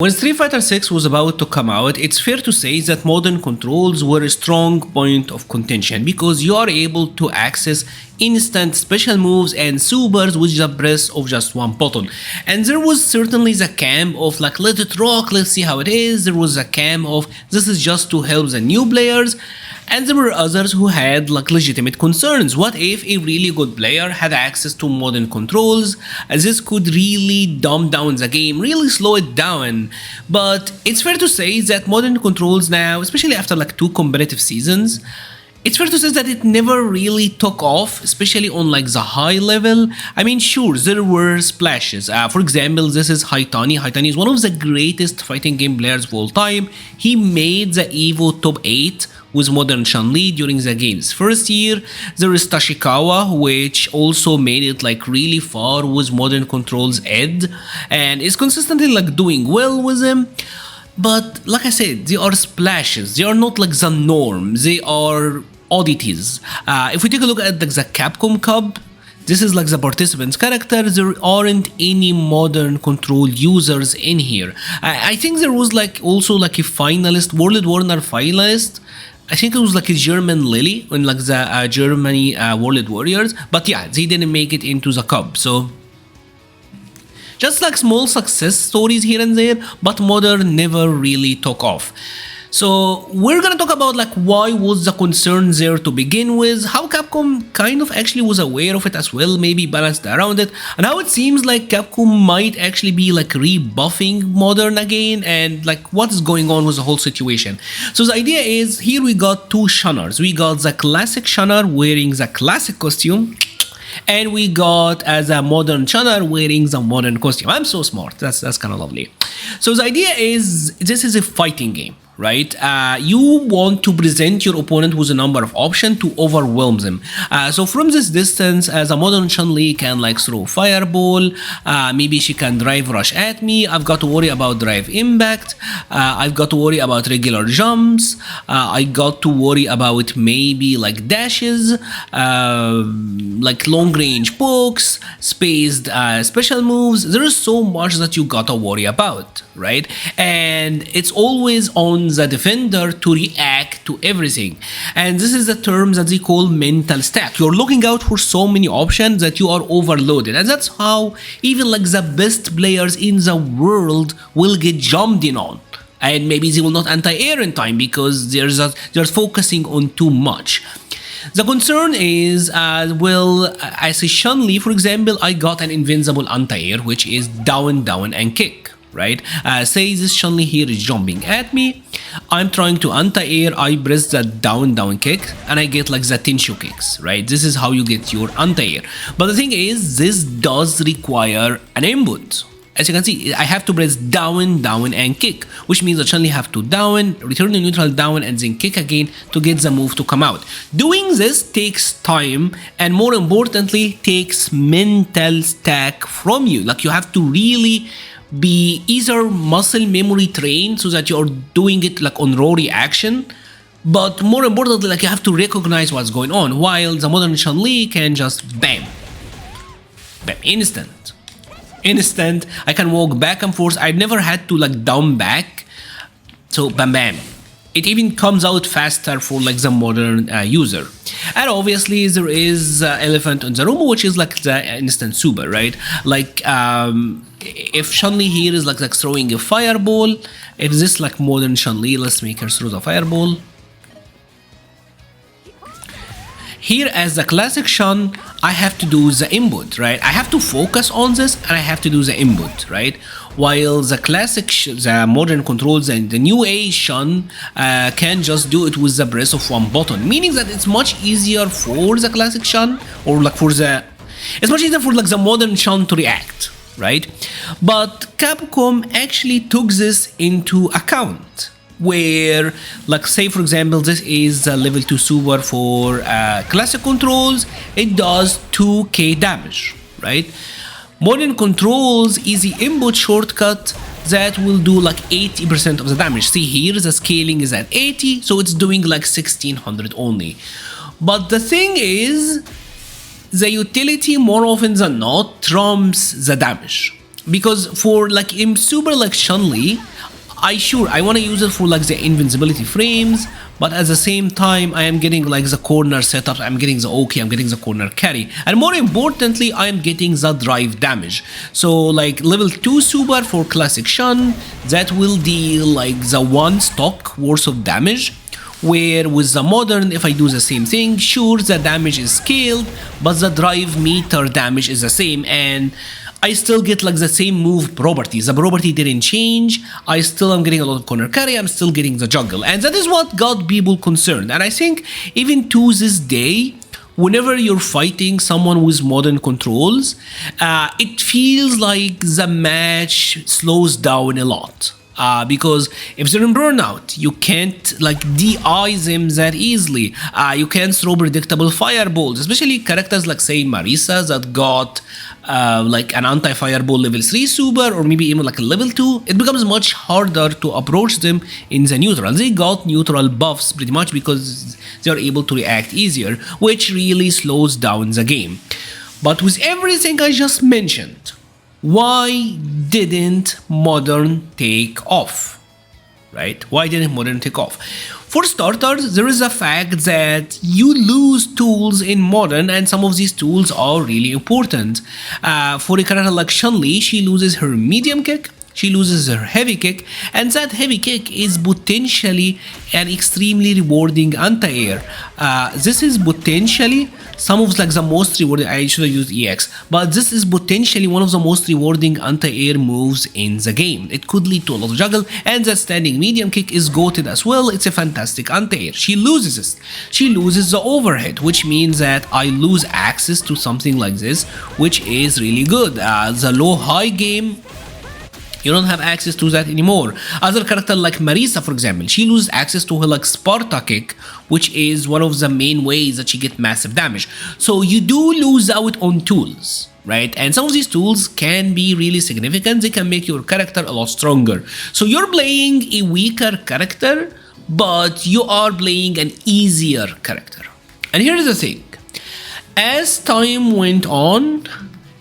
When Street Fighter 6 was about to come out, it's fair to say that modern controls were a strong point of contention because you are able to access instant special moves and supers with the press of just one button. And there was certainly the camp of like let it rock, let's see how it is. There was a camp of this is just to help the new players. And there were others who had like legitimate concerns. What if a really good player had access to modern controls? This could really dumb down the game, really slow it down. But it's fair to say that modern controls now, especially after like 2 competitive seasons, it's fair to say that it never really took off, especially on like the high level. I mean, sure, there were splashes. For example, this is Haitani. Haitani is one of the greatest fighting game players of all time. He made the EVO top 8 with modern Chun-Li during the game's first year. There is Tashikawa, which also made it like really far with modern controls Ed, and is consistently like doing well with them. But like I said, they are splashes. They are not like the norm. They are oddities. If we take a look at like the Capcom Cup, this is like the participants' character. There aren't any modern control users in here. I think there was like also like a finalist, World Warner finalist. I think it was like a German Lily in like the Germany World Warriors. But yeah, they didn't make it into the cup. So just like small success stories here and there, but modern never really took off. So we're gonna talk about like why was the concern there to begin with, how Capcom kind of actually was aware of it as well, maybe balanced around it, and how it seems like Capcom might actually be like rebuffing modern again, and like what's going on with the whole situation. So the idea is here we got two Shunners. We got the classic Shunner wearing the classic costume, and we got as a modern Shunner wearing the modern costume. I'm so smart. That's kind of lovely. So the idea is this is a fighting game, right? You want to present your opponent with a number of options to overwhelm them. So from this distance, as a modern Chun-Li can like throw fireball, maybe she can drive rush at me. I've got to worry about drive impact. I've got to worry about regular jumps. I got to worry about maybe like dashes, like long range pokes, spaced special moves. There is so much that you gotta worry about, right? And it's always on the defender to react to everything. And this is the term that they call mental stack. You're looking out for so many options that you are overloaded. And that's how even like the best players in the world will get jumped in on. And maybe they will not anti-air in time because they're focusing on too much. The concern is, well, as a Chun-Li, for example, I got an invincible anti-air, which is down, down, and kick, right? Say this Chun-Li here is jumping at me. I'm trying to anti-air, I press the down, down kick, and I get like the Tenshu kicks, right? This is how you get your anti-air. But the thing is, this does require an input. As you can see, I have to press down, down, and kick, which means I Chun-Li have to down, return to neutral down, and then kick again to get the move to come out. Doing this takes time, and more importantly, takes mental stack from you. Like you have to really be either muscle memory trained so that you're doing it like on raw reaction, but more importantly, like you have to recognize what's going on, while the modern Chun-Li can just bam, bam, instant. I can walk back and forth. I never had to like down back, so bam bam. It even comes out faster for like the modern user. And obviously there is elephant in the room, which is like the instant super, right? Like if Chun-Li here is like throwing a fireball, if this like modern Chun-Li, let's make her throw the fireball. Here as the classic Shun, I have to do the input, right? I have to focus on this and I have to do the input, right? While the classic, the modern controls and the new age Shun can just do it with the press of one button, meaning that it's much easier for the classic Shun or like it's much easier for like the modern Shun to react, right? But Capcom actually took this into account, where like say for example this is the level 2 super for classic controls. It does 2k damage, right? Modern controls easy input shortcut that will do like 80% of the damage. See here the scaling is at 80, so it's doing like 1600 only. But the thing is, the utility more often than not trumps the damage. because for like in super like Chun-Li, I want to use it for like the invincibility frames, but at the same time I am getting like the corner setup, I'm getting the OK, I'm getting the corner carry, and more importantly I am getting the drive damage. So like level 2 super for classic Shun, that will deal like the 1 stock worth of damage, where with the modern, if I do the same thing, sure the damage is scaled, but the drive meter damage is the same, and I still get like the same move properties. The property didn't change. I still am getting a lot of corner carry. I'm still getting the juggle. And that is what got people concerned. And I think even to this day, whenever you're fighting someone with modern controls, it feels like the match slows down a lot. Because if they're in burnout, you can't like DI them that easily. You can't throw predictable fireballs, especially characters like say Marisa that got like an anti-fireball level 3 super, or maybe even like a level 2. It becomes much harder to approach them in the neutral. They got neutral buffs pretty much because they are able to react easier, which really slows down the game. But with everything I just mentioned, why didn't modern take off? Right? Why didn't modern take off? For starters, there is a fact that you lose tools in modern, and some of these tools are really important. For a character like Chun-Li, she loses her medium kick, she loses her heavy kick, and that heavy kick is potentially an extremely rewarding anti-air. This is potentially some of like the most rewarding, I should have used EX, but this is potentially one of the most rewarding anti-air moves in the game. It could lead to a lot of juggle, and that standing medium kick is goated as well. It's a fantastic anti-air. She loses it. She loses the overhead, which means that I lose access to something like this, which is really good. The low-high game, you don't have access to that anymore. Other character like Marisa, for example, she loses access to her like Sparta kick, which is one of the main ways that she gets massive damage. So you do lose out on tools, right? And some of these tools can be really significant. They can make your character a lot stronger. So you're playing a weaker character, but you are playing an easier character. And here's the thing. As time went on,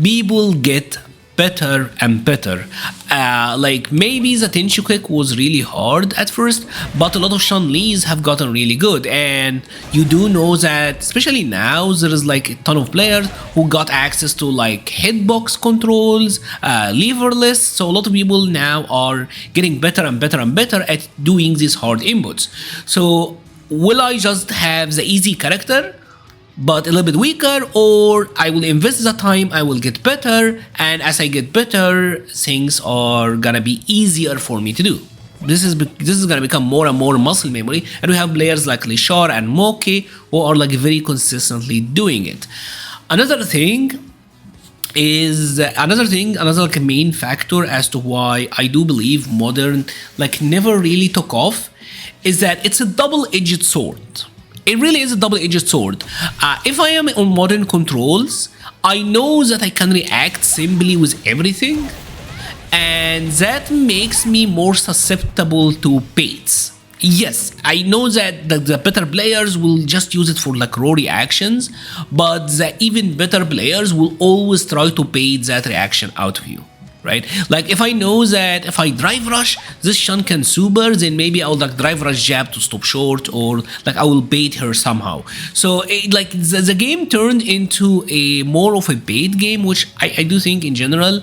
people get better and better. Like maybe the Tenshu kick was really hard at first, but a lot of Chun-Li's have gotten really good, and you do know that especially now there is like a ton of players who got access to like hitbox controls, leverless, so a lot of people now are getting better and better and better at doing these hard inputs. So will I just have the easy character but a little bit weaker, or I will invest the time, I will get better, and as I get better, things are gonna be easier for me to do. This is gonna become more and more muscle memory, and we have players like Lishar and Moki who are like very consistently doing it. Another like main factor as to why I do believe modern like never really took off is that it's a double-edged sword. It really is a double-edged sword. If I am on modern controls, I know that I can react simply with everything, and that makes me more susceptible to baits. Yes, I know that the better players will just use it for like raw reactions, but the even better players will always try to bait that reaction out of you. Right? Like if I know that if I drive rush, this Shun can super, then maybe I'll like drive rush jab to stop short, or like I will bait her somehow. So like the game turned into a more of a bait game, which I do think in general,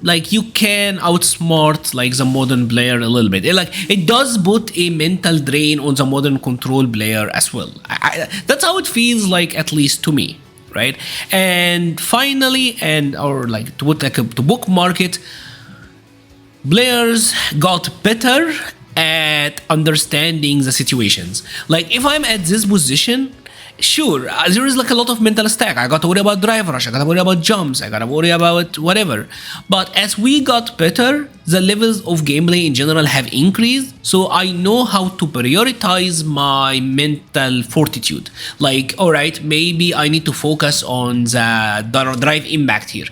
like you can outsmart like the modern player a little bit. It does put a mental drain on the modern control player as well. That's how it feels like, at least to me. Right? And finally, to bookmark it, players got better at understanding the situations. Like if I'm at this position, sure, there is like a lot of mental stack. I got to worry about drive rush, I got to worry about jumps, I got to worry about whatever. But as we got better, the levels of gameplay in general have increased, so I know how to prioritize my mental fortitude. Like, alright, maybe I need to focus on the drive impact here.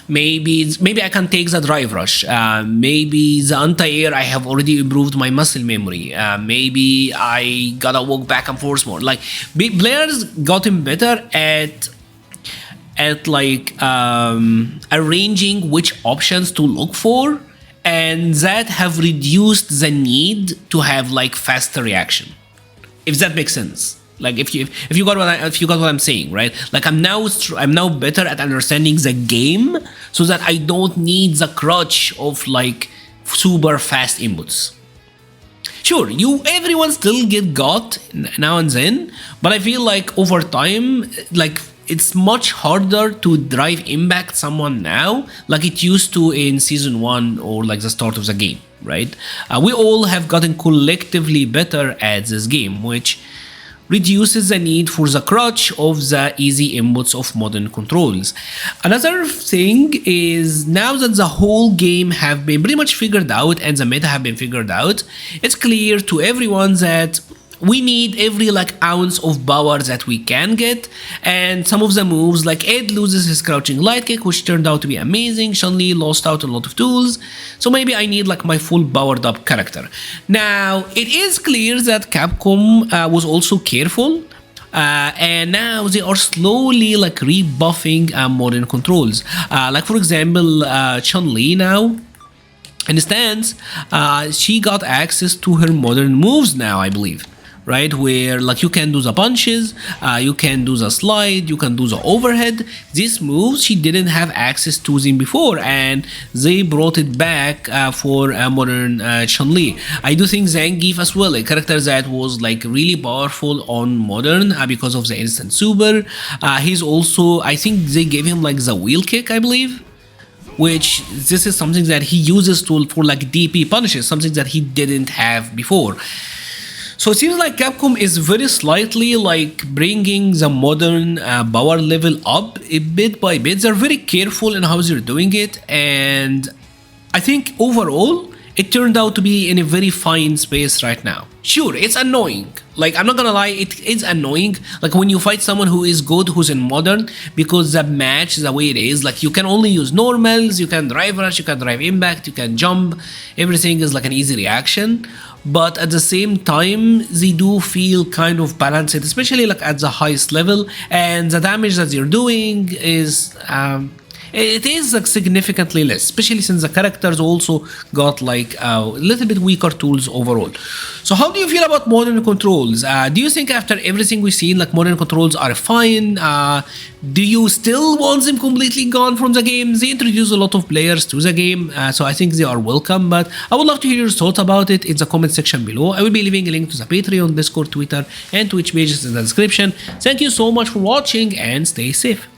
Maybe I can take the drive rush. Maybe the anti-air, I have already improved my muscle memory. Maybe I gotta walk back and forth more. Like players gotten better at at like arranging which options to look for, and that have reduced the need to have like faster reaction, if that makes sense. Like if you got what I'm saying, right? Like I'm now better at understanding the game, so that I don't need the crutch of like super fast inputs. Sure, everyone still got now and then, but I feel like over time, like it's much harder to drive impact someone now, like it used to in season 1 or like the start of the game, right? We all have gotten collectively better at this game, which reduces the need for the crutch of the easy inputs of modern controls. Another thing is, now that the whole game have been pretty much figured out and the meta have been figured out, it's clear to everyone that we need every like ounce of power that we can get, and some of the moves, like Ed loses his crouching light kick, which turned out to be amazing. Chun-Li lost out on a lot of tools, so maybe I need like my full powered up character. Now it is clear that Capcom was also careful, and now they are slowly like rebuffing modern controls. Like for example, Chun-Li now understands she got access to her modern moves now, I believe, right? Where like you can do the punches, you can do the slide, you can do the overhead. These moves she didn't have access to them before, and they brought it back for modern Chun-Li. I do think Zangief as well, a character that was like really powerful on modern because of the instant super. He's also, I think they gave him like the wheel kick, I believe, which this is something that he uses for like DP punishes, something that he didn't have before. So it seems like Capcom is very slightly like bringing the modern power level up a bit by bit. They're very careful in how they're doing it, and I think overall it turned out to be in a very fine space right now. Sure, it's annoying. Like, I'm not gonna lie, it is annoying. Like, when you fight someone who is good, who's in modern, because the match, the way it is, like, you can only use normals, you can drive rush, you can drive impact, you can jump. Everything is like an easy reaction. But at the same time, they do feel kind of balanced, especially like at the highest level. And the damage that they're doing is... it is like significantly less, especially since the characters also got like a little bit weaker tools overall. So how do you feel about modern controls? Do you think after everything we've seen, like modern controls are fine? Do you still want them completely gone from the game? They introduce a lot of players to the game, so I think they are welcome, but I would love to hear your thoughts about it in the comment section below. I will be leaving a link to the Patreon, Discord, Twitter, and Twitch pages in the description. Thank you so much for watching, and stay safe.